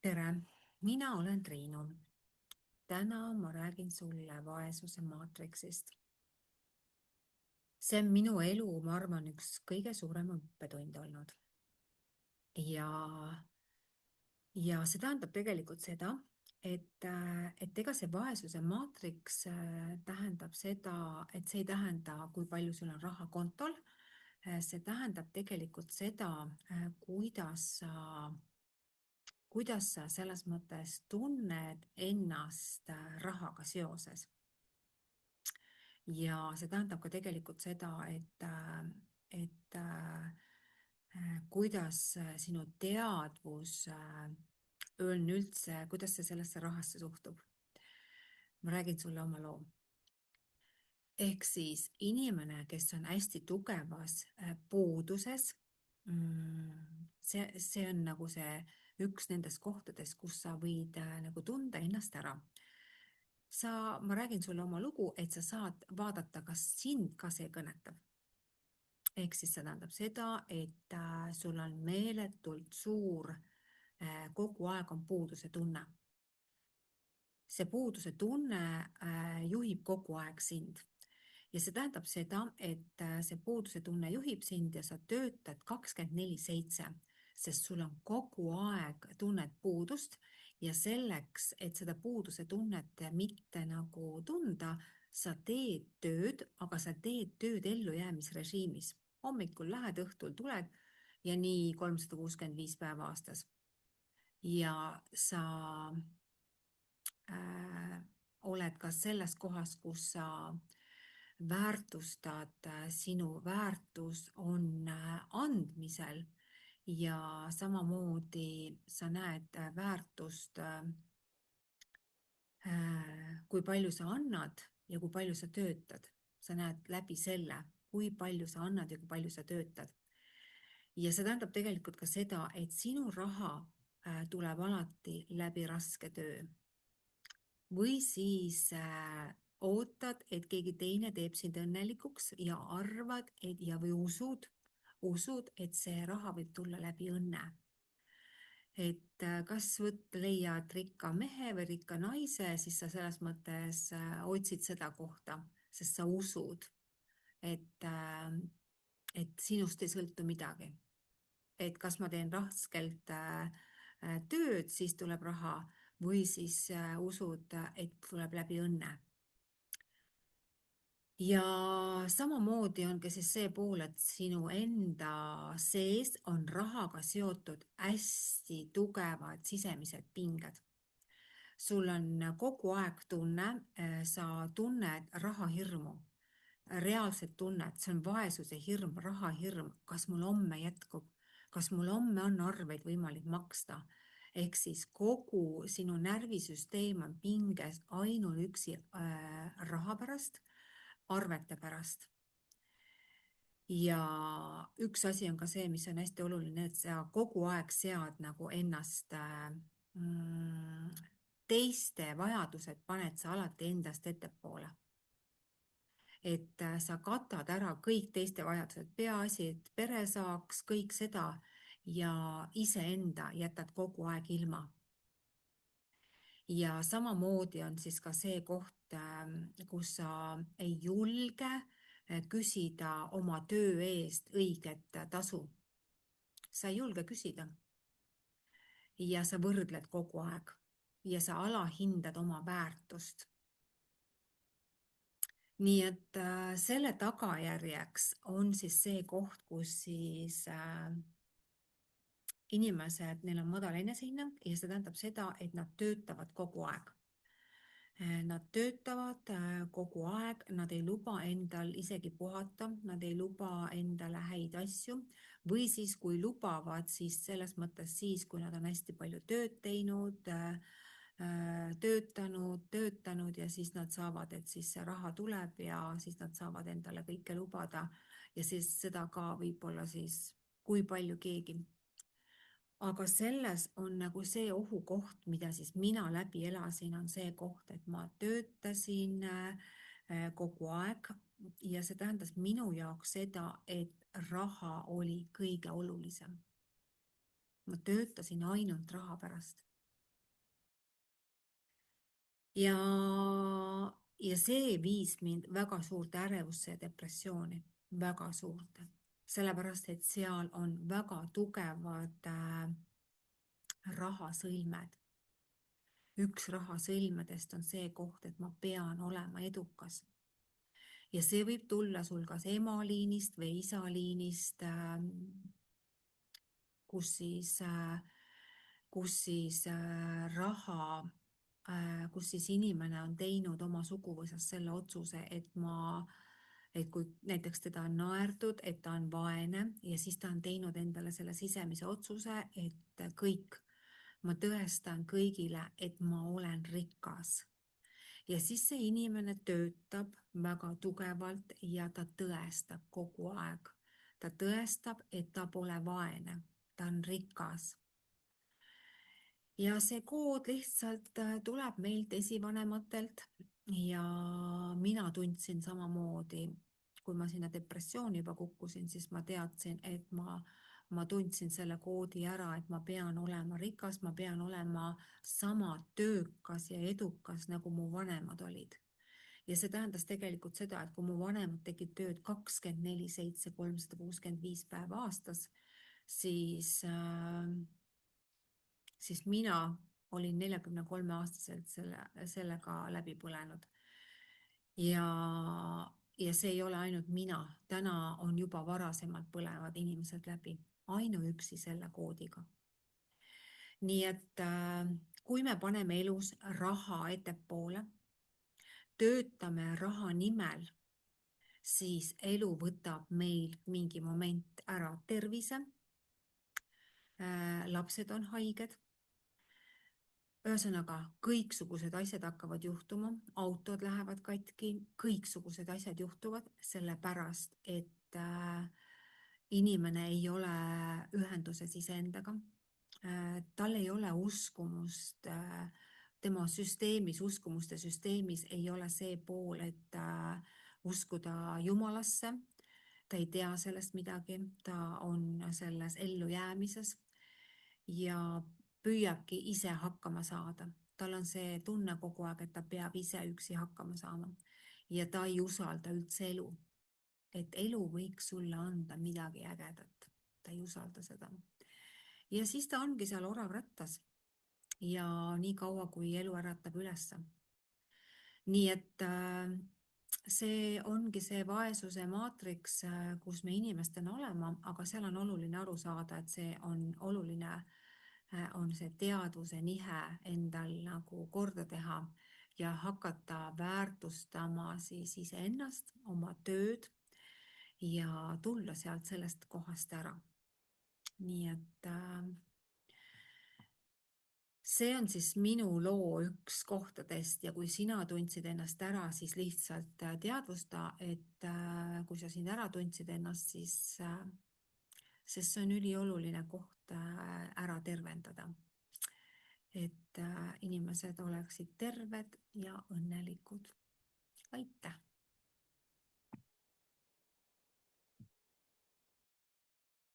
Tere, mina olen Triinu. Täna ma räägin sulle vaesuse maatriksist. See on minu elu, ma arvan, üks kõige suurem õppetund olnud. Ja, ja see tähendab tegelikult seda, et ega see vaesuse maatriks tähendab seda, et see ei tähenda, kui palju sul on raha kontol. See tähendab tegelikult seda, kuidas sa selles mõttes tunned ennast rahaga seoses. Ja see tähendab ka tegelikult seda, et kuidas sinu teadvus on üldse, kuidas see sellesse rahasse suhtub. Ma räägin sulle oma loo. Ehk siis inimene, kes on hästi tugevas puuduses, see on nagu see üks nendest kohtadest, kus sa võid nagu tunda ennast ära. Ma räägin sulle oma lugu, et sa saad vaadata, kas sind ka see kõnetab. Ehk siis see tähendab seda, et sul on meeletult suur, kogu aeg on puuduse tunne. See puuduse tunne juhib kogu aeg sind. Ja see tähendab seda, et see puuduse tunne juhib sind ja sa töötad 24/7, sest sul on kogu aeg tunned puudust ja selleks, et seda puuduse tunnet mitte nagu tunda, sa teed tööd, aga sa teed tööd ellujäämisrežiimis. Hommikul lähed, õhtul tuled ja nii 365 päeva aastas. Ja sa oled ka selles kohas, kus sa väärtustad, sinu väärtus on andmisel ja samamoodi sa näed väärtust, kui palju sa annad ja kui palju sa töötad. Sa näed läbi selle, kui palju sa annad ja kui palju sa töötad. Ja see tähendab tegelikult ka seda, et sinu raha tuleb alati läbi raske töö. Või siis ootad, et keegi teine teeb sind õnnelikuks ja arvad või usud, et see raha võib tulla läbi õnne. Et kas leiad rikka mehe või rikka naise, siis sa selles mõttes otsid seda kohta, sest sa usud, et sinust ei sõltu midagi. Et kas ma teen raskelt tööd, siis tuleb raha või siis usud, et tuleb läbi õnne. Ja samamoodi on ka siis see pool, et sinu enda sees on rahaga seotud hästi tugevad sisemised pinged. Sul on kogu aeg tunne, sa tunned rahahirmu, reaalset tunnet, see on vaesuse hirm, rahahirm, kas mul homme jätkub, kas mul homme on arveid võimalik maksta. Ehk siis kogu sinu närvisüsteem on pinges ainuüksi raha pärast, arvete pärast. Ja üks asi on ka see, mis on hästi oluline, et sa kogu aeg sead nagu ennast, teiste vajadused paned sa alati endast ettepoole. Et sa katad ära kõik teiste vajadused, peaasi, et pere saaks kõik seda ja iseenda jätad kogu aeg ilma. Ja samamoodi on siis ka see koht, kus sa ei julge küsida oma töö eest õiget tasu. Sa ei julge küsida. Ja sa võrdled kogu aeg ja sa alahindad oma väärtust. Nii et selle tagajärjeks on siis see koht, kus siis inimesed, neil on madal enesehinnang ja see tähendab seda, et nad töötavad kogu aeg. Nad töötavad kogu aeg, nad ei luba endal isegi puhata, nad ei luba endale häid asju või siis kui lubavad, siis selles mõttes siis, kui nad on hästi palju tööd teinud, töötanud ja siis nad saavad, et siis see raha tuleb ja siis nad saavad endale kõike lubada ja siis seda ka võib-olla siis kui palju keegi. Aga selles on nagu see ohukoht, mida siis mina läbi elasin, on see koht, et ma töötasin kogu aeg ja see tähendas minu jaoks seda, et raha oli kõige olulisem. Ma töötasin ainult raha pärast. ja, ja see viis mind väga suurde ärevusse ja depressiooni, väga suurde, sellepärast et seal on väga tugevad rahasõlmed. Üks rahasõlmedest on see koht, et ma pean olema edukas. Ja see võib tulla sul kas emaliinist või isaliinist, kus kus siis inimene on teinud oma suguvõsas selle otsuse, et kui näiteks teda on naerdud, et ta on vaene ja siis ta on teinud endale selle sisemise otsuse, et kõik, ma tõestan kõigile, et ma olen rikas. Ja siis see inimene töötab väga tugevalt ja ta tõestab kogu aeg. Ta tõestab, et ta pole vaene, ta on rikas. Ja see kood lihtsalt tuleb meilt esivanematelt ja mina tundsin samamoodi, kui ma sinna depressiooni juba kukkusin, siis ma teadsin, et ma tundsin selle koodi ära, et ma pean olema rikas, ma pean olema sama töökas ja edukas, nagu mu vanemad olid. Ja see tähendas tegelikult seda, et kui mu vanemad tegid tööd 24/7, 365 päeva aastas, siis mina olin 43-aastaselt sellega läbi põlenud. Ja see ei ole ainult mina, täna on juba varasemalt põlevad inimesed läbi, ainuüksi selle koodiga. Nii et kui me paneme elus raha ettepoole, töötame raha nimel, siis elu võtab meil mingi moment ära tervise, lapsed on haiged, ühesõnaga kõiksugused asjad hakkavad juhtuma, autod lähevad katki, kõiksugused asjad juhtuvad sellepärast, et inimene ei ole ühenduses iseendaga. Tal ei ole uskumust, tema süsteemis, uskumuste süsteemis ei ole see pool, et uskuda Jumalasse. Ta ei tea sellest midagi, ta on selles ellujäämises ja püüabki ise hakkama saada. Tal on see tunne kogu aeg, et ta peab ise üksi hakkama saama ja ta ei usalda üldse elu, et elu võiks sulle anda midagi ägedat. Ta ei usalda seda. Ja siis ta ongi seal oravrattas ja nii kaua, kui elu äratab ülesse. Nii et see ongi see vaesuse maatriks, kus me inimestena oleme, aga seal on oluline aru saada, et see on oluline, on see teadvuse nihe endal nagu korda teha ja hakata väärtustama siis iseennast, oma tööd ja tulla sealt sellest kohast ära. Nii et see on siis minu loo üks kohtadest ja kui sina tundsid ennast ära, siis lihtsalt teadvusta, et kui sa siin ära tundsid ennast, siis sest see on ülioluline koht ära tervendada. Et inimesed oleksid terved ja õnnelikud. Aitäh!